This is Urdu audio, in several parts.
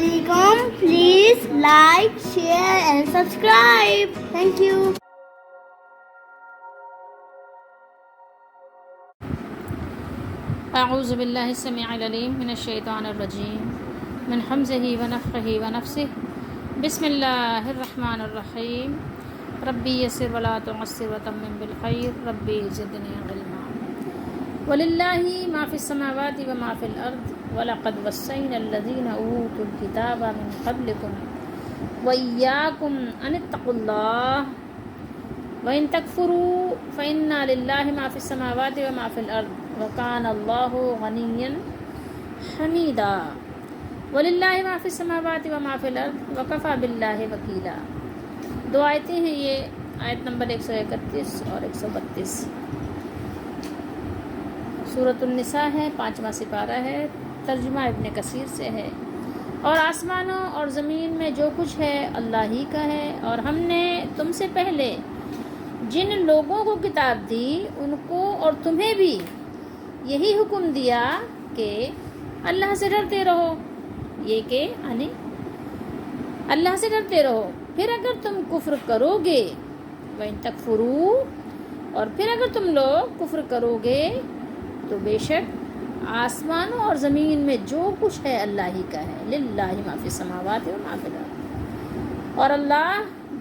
alaikum. Please like, share and subscribe. Thank you. اعوذ باللہ السمیع العلیم من الشیطان الرجیم من حمزہ ونفخہ ونفثہ بسم اللہ الرحمن الرحیم ربی یسر ولا تعسر وتمم بالخیر ربی زدنی علما وللہ ما فی السماوات وما فی الارض ولقد وصینا الذین اوتوا الکتاب من قبلکم وإیاکم ان اتقوا اللہ وَإِن تَكْفُرُوا فَإِنَّا لِلَّهِ مَا فِي السَّمَاوَاتِ وَمَا فِي الْأَرْضِ وَكَانَ اللَّهُ غَنِيًّا حَمِيدًا وَلِلَّهِ مَا فِي السَّمَاوَاتِ وَمَا فِي الْأَرْضِ وَكَفَى بِاللَّهِ وَكِيلًا. دو آیتیں ہیں یہ، آیت نمبر 131 اور 132. سورۃ النساء ہے، 5واں سپارہ ہے، ترجمہ ابن کثیر سے ہے. اور آسمانوں اور زمین میں جو کچھ ہے اللہ ہی کا ہے، اور ہم نے تم سے پہلے جن لوگوں کو کتاب دی ان کو اور تمہیں بھی یہی حکم دیا کہ اللہ سے ڈرتے رہو، یہ کہ یعنی اللہ سے ڈرتے رہو. پھر اگر تم کفر کرو گے وَإِن تَكْفُرُوا، اور پھر اگر تم لوگ کفر کرو گے تو بے شک آسمانوں اور زمین میں جو کچھ ہے اللہ ہی کا ہے. للہ ما فی السماوات و ما فی الارض. اور اللہ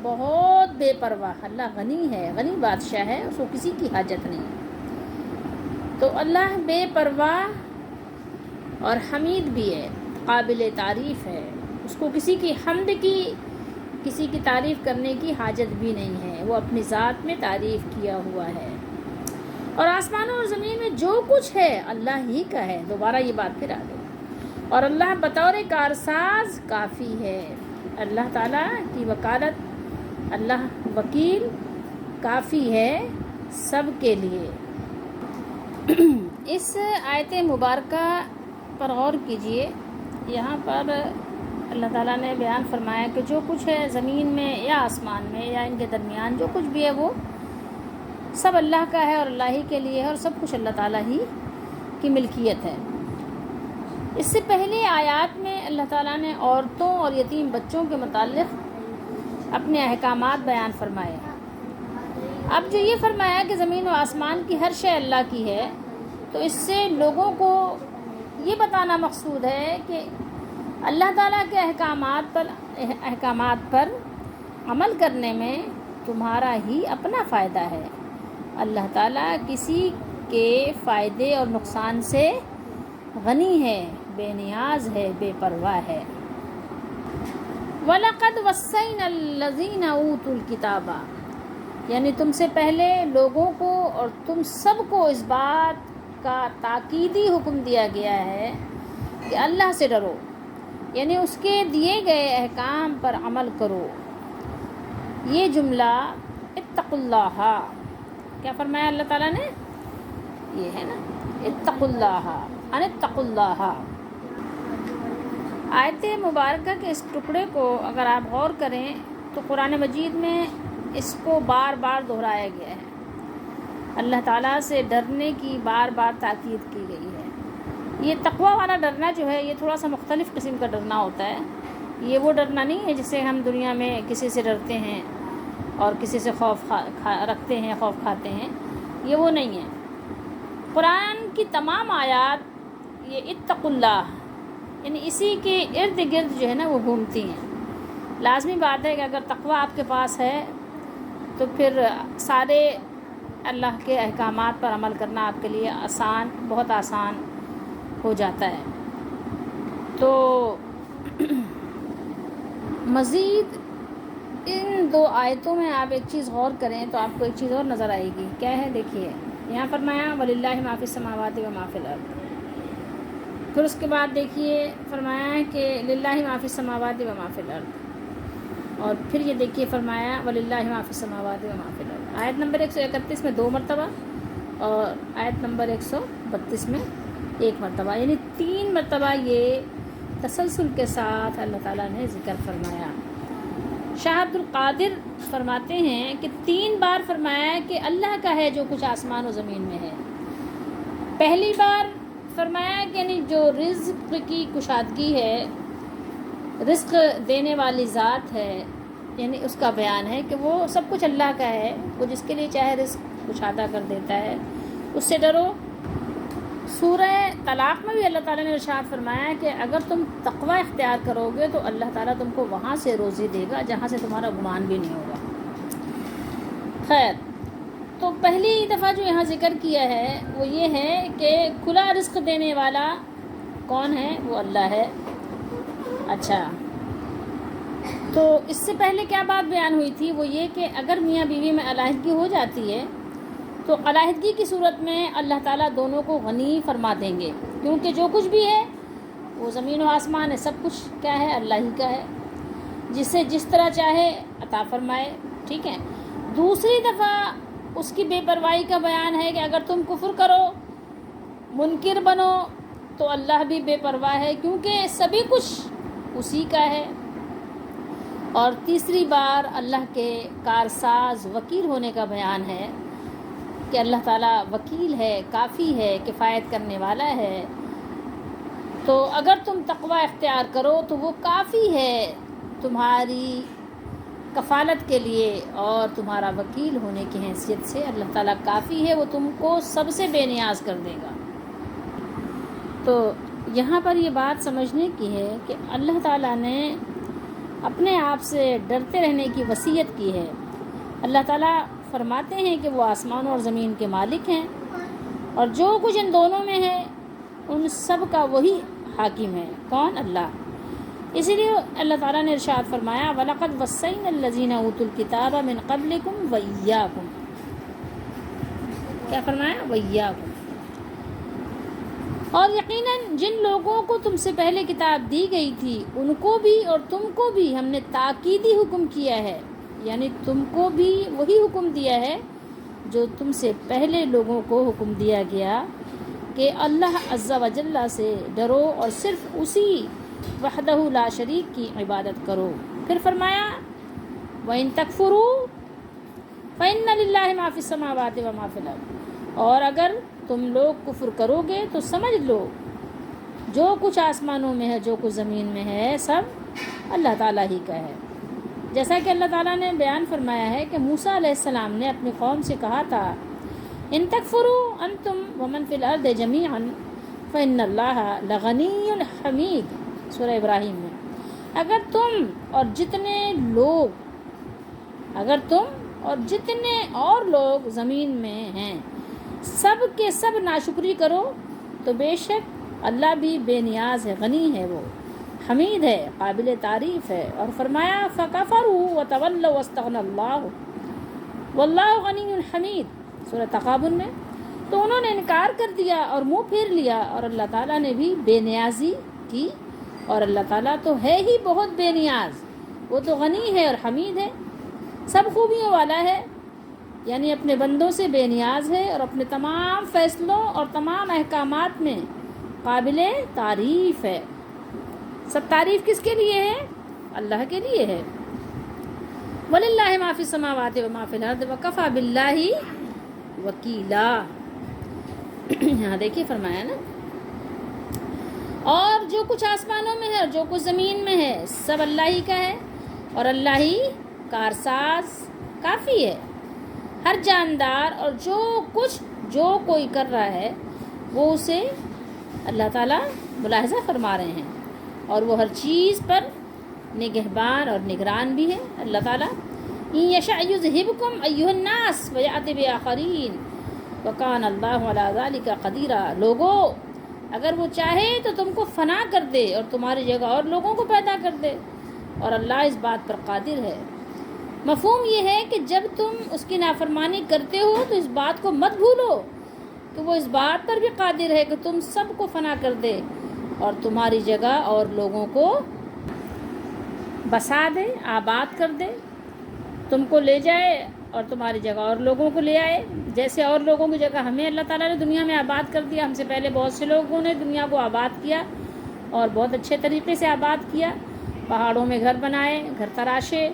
بہت بے پرواہ، اللہ غنی ہے، غنی بادشاہ ہے، اس کو کسی کی حاجت نہیں. تو اللہ بے پرواہ اور حمید بھی ہے، قابل تعریف ہے، اس کو کسی کی حمد کی، کسی کی تعریف کرنے کی حاجت بھی نہیں ہے، وہ اپنی ذات میں تعریف کیا ہوا ہے. اور آسمانوں اور زمین میں جو کچھ ہے اللہ ہی کا ہے. دوبارہ یہ بات پھر آ گئی. اور اللہ بطور کارساز کافی ہے. اللہ تعالیٰ کی وکالت، اللہ وکیل کافی ہے سب کے لیے. اس آیت مبارکہ پر غور کیجئے. یہاں پر اللہ تعالیٰ نے بیان فرمایا کہ جو کچھ ہے زمین میں یا آسمان میں یا ان کے درمیان جو کچھ بھی ہے وہ سب اللہ کا ہے اور اللہ ہی کے لیے ہے، اور سب کچھ اللہ تعالیٰ ہی کی ملکیت ہے. اس سے پہلے آیات میں اللہ تعالیٰ نے عورتوں اور یتیم بچوں کے متعلق اپنے احکامات بیان فرمائے. اب جو یہ فرمایا کہ زمین و آسمان کی ہر شے اللہ کی ہے، تو اس سے لوگوں کو یہ بتانا مقصود ہے کہ اللہ تعالیٰ کے احکامات پر عمل کرنے میں تمہارا ہی اپنا فائدہ ہے. اللہ تعالیٰ کسی کے فائدے اور نقصان سے غنی ہے، بے نیاز ہے، بے پرواہ ہے. وَلَقَدْ وَصَّيْنَا الَّذِينَ أُوتُوا الْكِتَابَ، یعنی تم سے پہلے لوگوں کو اور تم سب کو اس بات کا تاکیدی حکم دیا گیا ہے کہ اللہ سے ڈرو، یعنی اس کے دیے گئے احکام پر عمل کرو. یہ جملہ اتقوا اللہ، کیا فرمایا اللہ تعالیٰ نے؟ یہ ہے نا اتقوا اللہ، ان اتقوا اللہ. آیت مبارکہ کے اس ٹکڑے کو اگر آپ غور کریں تو قرآن مجید میں اس کو بار بار دہرایا گیا ہے. اللہ تعالیٰ سے ڈرنے کی بار بار تاکید کی گئی ہے. یہ تقویٰ والا ڈرنا جو ہے یہ تھوڑا سا مختلف قسم کا ڈرنا ہوتا ہے. یہ وہ ڈرنا نہیں ہے جسے ہم دنیا میں کسی سے ڈرتے ہیں اور کسی سے خوف رکھتے ہیں، خوف کھاتے ہیں، یہ وہ نہیں ہے. قرآن کی تمام آیات یہ اتقوا اللہ یعنی اسی کے ارد گرد جو ہے نا وہ گھومتی ہیں. لازمی بات ہے کہ اگر تقویٰ آپ کے پاس ہے تو پھر سارے اللہ کے احکامات پر عمل کرنا آپ کے لیے آسان، بہت آسان ہو جاتا ہے. تو مزید ان دو آیتوں میں آپ ایک چیز غور کریں تو آپ کو ایک چیز اور نظر آئے گی. کیا ہے؟ دیکھیے یہاں فرمایا وَلِلَّهِ مَا فِي السَّمَاوَاتِ وَمَا فِي الْأَرْضِ. پھر اس کے بعد دیکھیے فرمایا کہ للہ ما فی السماوات و ما فی الارض، اور پھر یہ دیکھیے فرمایا وللہ ما فی السماوات و ما فی الارض. آیت نمبر 131 میں 2 مرتبہ اور آیت نمبر 132 میں 1 مرتبہ، یعنی 3 مرتبہ یہ تسلسل کے ساتھ اللہ تعالیٰ نے ذکر فرمایا. شاہ عبد القادر فرماتے ہیں کہ 3 بار فرمایا کہ اللہ کا ہے جو کچھ آسمان و زمین میں ہے. پہلی بار فرمایا کہ یعنی جو رزق کی کشادگی ہے رزق دینے والی ذات ہے، یعنی اس کا بیان ہے کہ وہ سب کچھ اللہ کا ہے، وہ جس کے لیے چاہے رزق کشادہ کر دیتا ہے، اس سے ڈرو۔ سورہ طلاق میں بھی اللہ تعالیٰ نے ارشاد فرمایا ہے کہ اگر تم تقوی اختیار کرو گے تو اللہ تعالیٰ تم کو وہاں سے روزی دے گا جہاں سے تمہارا گمان بھی نہیں ہوگا۔ خیر، تو پہلی دفعہ جو یہاں ذکر کیا ہے وہ یہ ہے کہ کھلا رزق دینے والا کون ہے؟ وہ اللہ ہے۔ اچھا، تو اس سے پہلے کیا بات بیان ہوئی تھی؟ وہ یہ کہ اگر میاں بیوی میں علیحدگی ہو جاتی ہے تو علیحدگی کی صورت میں اللہ تعالیٰ دونوں کو غنی فرما دیں گے، کیونکہ جو کچھ بھی ہے وہ زمین و آسمان ہے، سب کچھ کیا ہے؟ اللہ ہی کا ہے، جسے جس طرح چاہے عطا فرمائے۔ ٹھیک ہے۔ دوسری دفعہ اس کی بے پرواہی کا بیان ہے کہ اگر تم کفر کرو، منکر بنو، تو اللہ بھی بے پرواہ ہے، کیونکہ سبھی کچھ اسی کا ہے۔ اور تیسری بار اللہ کے کارساز وکیل ہونے کا بیان ہے کہ اللہ تعالیٰ وکیل ہے، کافی ہے، کفایت کرنے والا ہے۔ تو اگر تم تقوی اختیار کرو تو وہ کافی ہے تمہاری کفالت کے لیے، اور تمہارا وکیل ہونے کی حیثیت سے اللہ تعالیٰ کافی ہے، وہ تم کو سب سے بے نیاز کر دے گا۔ تو یہاں پر یہ بات سمجھنے کی ہے کہ اللہ تعالیٰ نے اپنے آپ سے ڈرتے رہنے کی وصیت کی ہے۔ اللہ تعالیٰ فرماتے ہیں کہ وہ آسمان اور زمین کے مالک ہیں، اور جو کچھ ان دونوں میں ہے ان سب کا وہی حاکم ہے۔ کون؟ اللہ۔ اسی لیے اللہ تعالیٰ نے ارشاد فرمایا وَلَقَدْ وَصَّيْنَا الَّذِينَ أُوتُوا الْكِتَابَ مِنْ قَبْلِكُمْ وَإِيَّاكُمْ۔ کیا فرمایا؟ وَإِيَّاكُمْ۔ اور یقیناً جن لوگوں کو تم سے پہلے کتاب دی گئی تھی ان کو بھی اور تم کو بھی ہم نے تاکیدی حکم کیا ہے، یعنی تم کو بھی وہی حکم دیا ہے جو تم سے پہلے لوگوں کو حکم دیا گیا کہ اللہ عز و جل سے ڈرو اور صرف اسی وحدہ لا شریک کی عبادت کرو۔ پھر فرمایا وَإِن تَكْفُرُوا فَإِنَّ لِلَّهِ مَا فِي السَّمَاوَاتِ وَمَا فِي الْأَرْضِ۔ اور اگر تم لوگ کفر کرو گے تو سمجھ لو جو کچھ آسمانوں میں ہے، جو کچھ زمین میں ہے، سب اللہ تعالیٰ ہی کا ہے۔ جیسا کہ اللہ تعالیٰ نے بیان فرمایا ہے کہ موسیٰ علیہ السلام نے اپنی قوم سے کہا تھا ان تکفروا انتم ومن فی الارض جمیعا فإن اللہ لغنی حمید، سورہ ابراہیم میں، اگر تم اور جتنے اور لوگ زمین میں ہیں سب کے سب ناشکری کرو تو بے شک اللہ بھی بے نیاز ہے، غنی ہے، وہ حمید ہے، قابل تعریف ہے۔ اور فرمایا فَكَفَرُوا وَتَوَلَّوْا وَاسْتَغْنَى اللَّهُ وَاللَّهُ غَنِيٌّ حَمِيدٌ، سورہ تغابن میں۔ تو انہوں نے انکار کر دیا اور منہ پھیر لیا، اور اللہ تعالیٰ نے بھی بے نیازی کی، اور اللہ تعالیٰ تو ہے ہی بہت بے نیاز، وہ تو غنی ہے اور حمید ہے، سب خوبیوں والا ہے، یعنی اپنے بندوں سے بے نیاز ہے، اور اپنے تمام فیصلوں اور تمام احکامات میں قابل تعریف ہے۔ سب تعریف کس کے لیے ہے؟ اللہ کے لیے ہے۔ وَلِلَّهِ مَا فِي السَّمَاوَاتِ وَمَا فِي الْأَرْضِ وَكَفَى بِاللَّهِ وَكِيلًا۔ یہاں دیکھیے فرمایا نا، اور جو کچھ آسمانوں میں ہے اور جو کچھ زمین میں ہے سب اللہ ہی کا ہے، اور اللہ ہی کارساز کافی ہے، ہر جاندار، اور جو کوئی کر رہا ہے وہ اسے اللہ تعالیٰ ملاحظہ فرما رہے ہیں، اور وہ ہر چیز پر نگہبان اور نگران بھی ہے اللہ تعالیٰ۔ إِن يَشَأْ يُذْهِبْكُمْ أَيُّهَا النَّاسُ وَيَأْتِ بِآخَرِينَ وَكَانَ اللَّهُ عَلَى ذَلِكَ قَدِيرًا۔ لوگو اگر وہ چاہے تو تم کو فنا کر دے اور تمہاری جگہ اور لوگوں کو پیدا کر دے، اور اللہ اس بات پر قادر ہے۔ مفہوم یہ ہے کہ جب تم اس کی نافرمانی کرتے ہو تو اس بات کو مت بھولو کہ وہ اس بات پر بھی قادر ہے کہ تم سب کو فنا کر دے اور تمہاری جگہ اور لوگوں کو بسا دے، آباد کر دے، تم کو لے جائے اور تمہاری جگہ اور لوگوں کو لے آئے، جیسے اور لوگوں کی جگہ ہمیں اللہ تعالیٰ نے دنیا میں آباد کر دیا۔ ہم سے پہلے بہت سے لوگوں نے دنیا کو آباد کیا اور بہت اچھے طریقے سے آباد کیا، پہاڑوں میں گھر بنائے، گھر تراشے،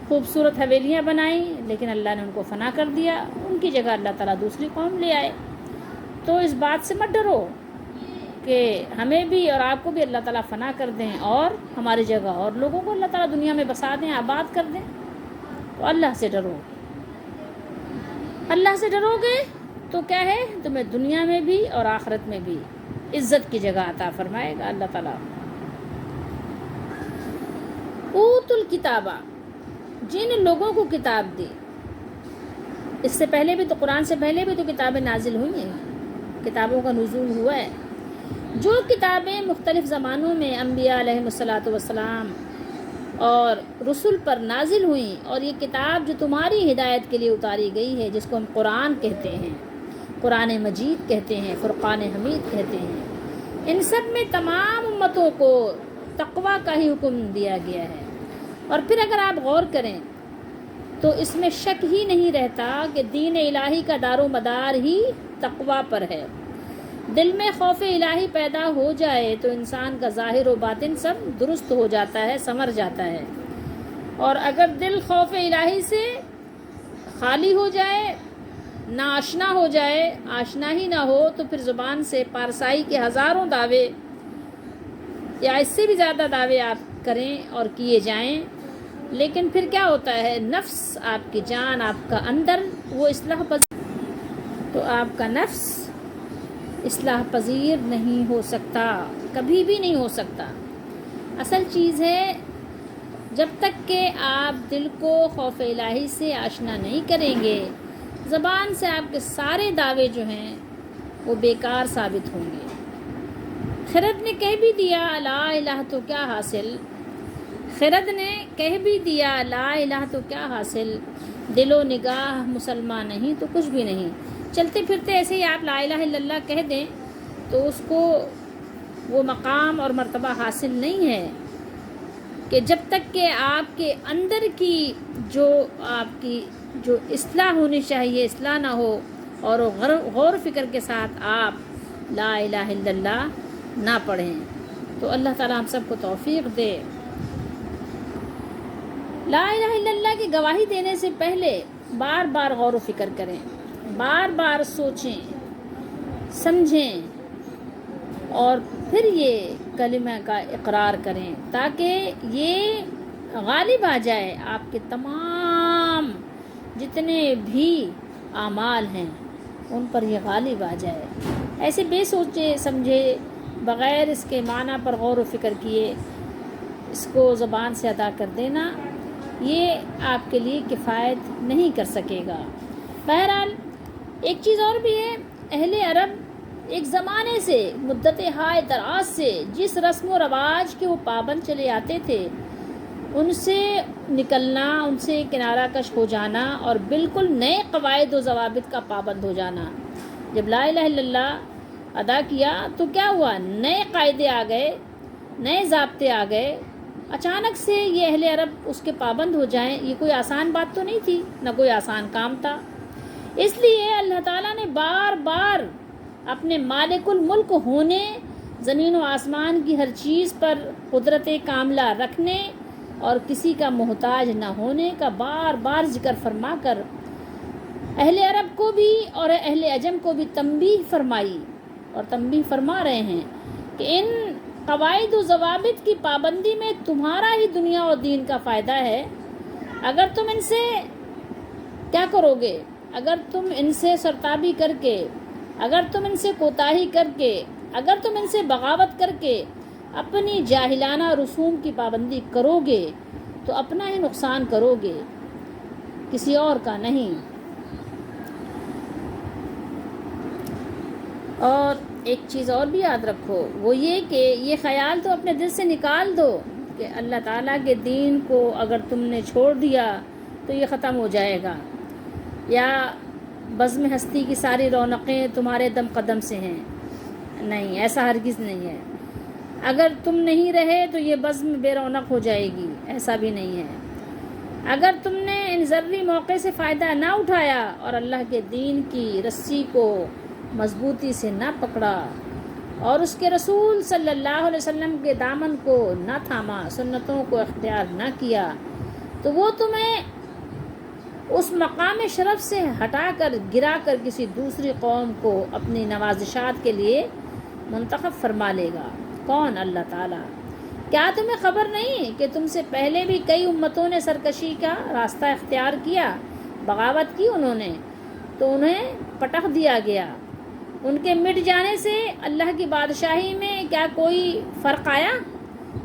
خوبصورت حویلیاں بنائیں، لیکن اللہ نے ان کو فنا کر دیا، ان کی جگہ اللہ تعالیٰ دوسری قوم لے آئے۔ تو اس بات سے مت ڈرو کہ ہمیں بھی اور آپ کو بھی اللہ تعالیٰ فنا کر دیں اور ہماری جگہ اور لوگوں کو اللہ تعالیٰ دنیا میں بسا دیں، آباد کر دیں۔ تو اللہ سے ڈرو، اللہ سے ڈرو گے تو کیا ہے، تمہیں دنیا میں بھی اور آخرت میں بھی عزت کی جگہ عطا فرمائے گا اللہ تعالیٰ۔ اوت الکتابہ، جن لوگوں کو کتاب دی، اس سے پہلے بھی تو، قرآن سے پہلے بھی تو کتابیں نازل ہوئی ہیں، کتابوں کا نزول ہوا ہے۔ جو کتابیں مختلف زمانوں میں انبیاء علیہ الصلاۃ والسلام اور رسل پر نازل ہوئیں، اور یہ کتاب جو تمہاری ہدایت کے لیے اتاری گئی ہے، جس کو ہم قرآن کہتے ہیں، قرآن مجید کہتے ہیں، فرقان حمید کہتے ہیں، ان سب میں تمام امتوں کو تقویٰ کا ہی حکم دیا گیا ہے۔ اور پھر اگر آپ غور کریں تو اس میں شک ہی نہیں رہتا کہ دین الہی کا دار و مدار ہی تقویٰ پر ہے۔ دل میں خوف الہی پیدا ہو جائے تو انسان کا ظاہر و باطن سب درست ہو جاتا ہے، سنور جاتا ہے۔ اور اگر دل خوف الہی سے خالی ہو جائے، ناآشنا ہو جائے، آشنا ہی نہ ہو، تو پھر زبان سے پارسائی کے ہزاروں دعوے یا اس سے بھی زیادہ دعوے آپ کریں اور کیے جائیں، لیکن پھر کیا ہوتا ہے، نفس، آپ کی جان، آپ کا اندر وہ اصلاح پذیر، تو آپ کا نفس اصلاح پذیر نہیں ہو سکتا، کبھی بھی نہیں ہو سکتا۔ اصل چیز ہے جب تک کہ آپ دل کو خوف الہی سے آشنا نہیں کریں گے، زبان سے آپ کے سارے دعوے جو ہیں وہ بیکار ثابت ہوں گے۔ خرد نے کہہ بھی دیا لا الہ تو کیا حاصل، خرد نے کہہ بھی دیا لا الہ تو کیا حاصل، دل و نگاہ مسلمان نہیں تو کچھ بھی نہیں۔ چلتے پھرتے ایسے ہی آپ لا الہ الا اللہ کہہ دیں تو اس کو وہ مقام اور مرتبہ حاصل نہیں ہے کہ جب تک کہ آپ کے اندر کی آپ کی جو اصلاح ہونی چاہیے اصلاح نہ ہو، اور غور و فکر کے ساتھ آپ لا الہ الا اللہ نہ پڑھیں۔ تو اللہ تعالیٰ ہم سب کو توفیق دے۔ لا الہ الا اللہ کی گواہی دینے سے پہلے بار بار غور و فکر کریں، بار بار سوچیں، سمجھیں، اور پھر یہ کلمہ کا اقرار کریں تاکہ یہ غالب آ جائے آپ کے تمام جتنے بھی اعمال ہیں ان پر یہ غالب آ جائے۔ ایسے بے سوچے سمجھے، بغیر اس کے معنی پر غور و فکر کیے اس کو زبان سے ادا کر دینا، یہ آپ کے لیے کفایت نہیں کر سکے گا۔ بہرحال ایک چیز اور بھی ہے، اہل عرب ایک زمانے سے، مدت ہائے دراز سے جس رسم و رواج کے وہ پابند چلے آتے تھے، ان سے نکلنا، ان سے کنارہ کش ہو جانا اور بالکل نئے قواعد و ضوابط کا پابند ہو جانا۔ جب لا الہ الا اللہ ادا کیا تو کیا ہوا، نئے قاعدے آ گئے، نئے ضابطے آ گئے، اچانک سے یہ اہل عرب اس کے پابند ہو جائیں، یہ کوئی آسان بات تو نہیں تھی، نہ کوئی آسان کام تھا۔ اس لیے اللہ تعالیٰ نے بار بار اپنے مالک الملک ہونے، زمین و آسمان کی ہر چیز پر قدرت کاملہ رکھنے اور کسی کا محتاج نہ ہونے کا بار بار ذکر فرما کر اہل عرب کو بھی اور اہل عجم کو بھی تنبیہ فرمائی اور تنبیہ فرما رہے ہیں کہ ان قواعد و ضوابط کی پابندی میں تمہارا ہی دنیا اور دین کا فائدہ ہے۔ اگر تم ان سے کیا کرو گے، اگر تم ان سے سرتابی کر کے، اگر تم ان سے کوتاہی کر کے، اگر تم ان سے بغاوت کر کے اپنی جاہلانہ رسوم کی پابندی کرو گے تو اپنا ہی نقصان کرو گے، کسی اور کا نہیں۔ اور ایک چیز اور بھی یاد رکھو، وہ یہ کہ یہ خیال تو اپنے دل سے نکال دو کہ اللہ تعالیٰ کے دین کو اگر تم نے چھوڑ دیا تو یہ ختم ہو جائے گا، یا بزم ہستی کی ساری رونقیں تمہارے دم قدم سے ہیں۔ نہیں، ایسا ہرگز نہیں ہے۔ اگر تم نہیں رہے تو یہ بزم بے رونق ہو جائے گی، ایسا بھی نہیں ہے۔ اگر تم نے ان ذری موقع سے فائدہ نہ اٹھایا اور اللہ کے دین کی رسی کو مضبوطی سے نہ پکڑا اور اس کے رسول صلی اللہ علیہ وسلم کے دامن کو نہ تھاما، سنتوں کو اختیار نہ کیا، تو وہ تمہیں اس مقام شرف سے ہٹا کر، گرا کر کسی دوسری قوم کو اپنی نوازشات کے لیے منتخب فرما لے گا۔ کون؟ اللہ تعالیٰ۔ کیا تمہیں خبر نہیں کہ تم سے پہلے بھی کئی امتوں نے سرکشی کا راستہ اختیار کیا، بغاوت کی انہوں نے تو انہیں پٹخ دیا گیا۔ ان کے مٹ جانے سے اللہ کی بادشاہی میں کیا کوئی فرق آیا؟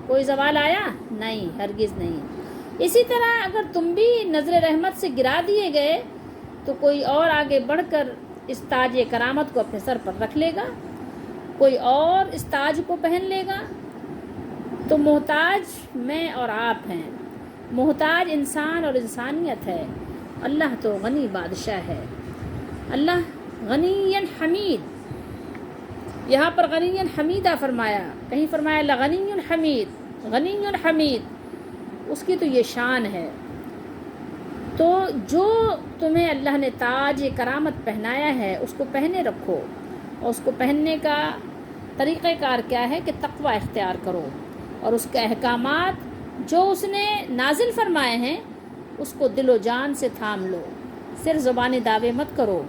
کوئی زوال آیا؟ نہیں، ہرگز نہیں۔ اسی طرح اگر تم بھی نظر رحمت سے گرا دیے گئے تو کوئی اور آگے بڑھ کر اس تاج کرامت کو اپنے سر پر رکھ لے گا، کوئی اور اس تاج کو پہن لے گا۔ تو محتاج میں اور آپ ہیں، محتاج انسان اور انسانیت ہے، اللہ تو غنی بادشاہ ہے۔ اللہ غنی حمید، یہاں پر غنی حمیدہ فرمایا، کہیں فرمایا لغنی حمید، غنی حمید، اس کی تو یہ شان ہے۔ تو جو تمہیں اللہ نے تاج کرامت پہنایا ہے اس کو پہنے رکھو، اور اس کو پہننے کا طریقہ کار کیا ہے کہ تقوی اختیار کرو، اور اس کے احکامات جو اس نے نازل فرمائے ہیں اس کو دل و جان سے تھام لو، صرف زبانی دعوے مت کرو۔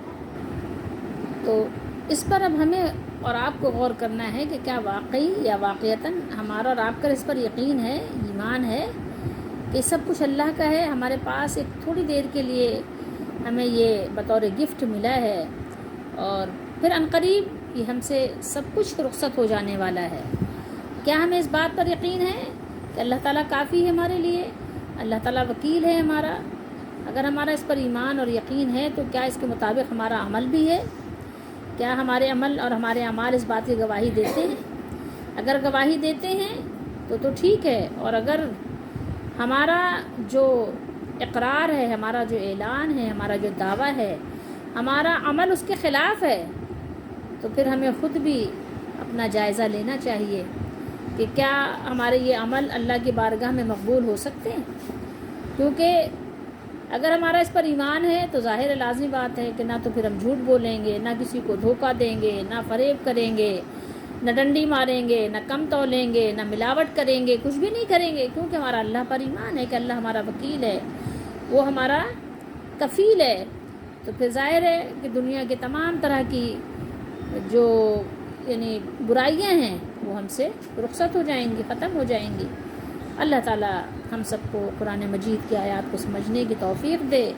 تو اس پر اب ہمیں اور آپ کو غور کرنا ہے کہ کیا واقعی یا واقعتاً ہمارا اور آپ کا اس پر یقین ہے، ایمان ہے کہ سب کچھ اللہ کا ہے؟ ہمارے پاس ایک تھوڑی دیر کے لیے ہمیں یہ بطور گفٹ ملا ہے اور پھر عنقریب یہ ہم سے سب کچھ رخصت ہو جانے والا ہے۔ کیا ہمیں اس بات پر یقین ہے کہ اللہ تعالیٰ کافی ہے ہمارے لیے، اللہ تعالیٰ وکیل ہے ہمارا؟ اگر ہمارا اس پر ایمان اور یقین ہے تو کیا اس کے مطابق ہمارا عمل بھی ہے؟ کیا ہمارے عمل اور ہمارے اعمال اس بات کی گواہی دیتے ہیں؟ اگر گواہی دیتے ہیں تو ٹھیک ہے، اور اگر ہمارا جو اقرار ہے، ہمارا جو اعلان ہے، ہمارا جو دعویٰ ہے، ہمارا عمل اس کے خلاف ہے تو پھر ہمیں خود بھی اپنا جائزہ لینا چاہیے کہ کیا ہمارے یہ عمل اللہ کی بارگاہ میں مقبول ہو سکتے ہیں؟ کیونکہ اگر ہمارا اس پر ایمان ہے تو ظاہر لازمی بات ہے کہ نہ تو پھر ہم جھوٹ بولیں گے، نہ کسی کو دھوکہ دیں گے، نہ فریب کریں گے، نہ ڈنڈی ماریں گے، نہ کم تولیں گے، نہ ملاوٹ کریں گے، کچھ بھی نہیں کریں گے، کیونکہ ہمارا اللہ پر ایمان ہے کہ اللہ ہمارا وکیل ہے، وہ ہمارا کفیل ہے۔ تو پھر ظاہر ہے کہ دنیا کے تمام طرح کی جو یعنی برائیاں ہیں وہ ہم سے رخصت ہو جائیں گی، ختم ہو جائیں گی۔ اللہ تعالیٰ ہم سب کو قرآن مجید کی آیات کو سمجھنے کی توفیق دے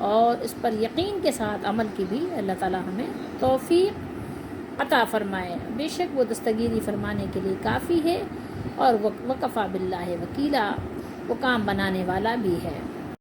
اور اس پر یقین کے ساتھ عمل کی بھی اللہ تعالیٰ ہمیں توفیق عطا فرمائے۔ بے شک وہ دستگیری فرمانے کے لیے کافی ہے اور وکفیٰ باللہ وکیلا، وہ کام بنانے والا بھی ہے۔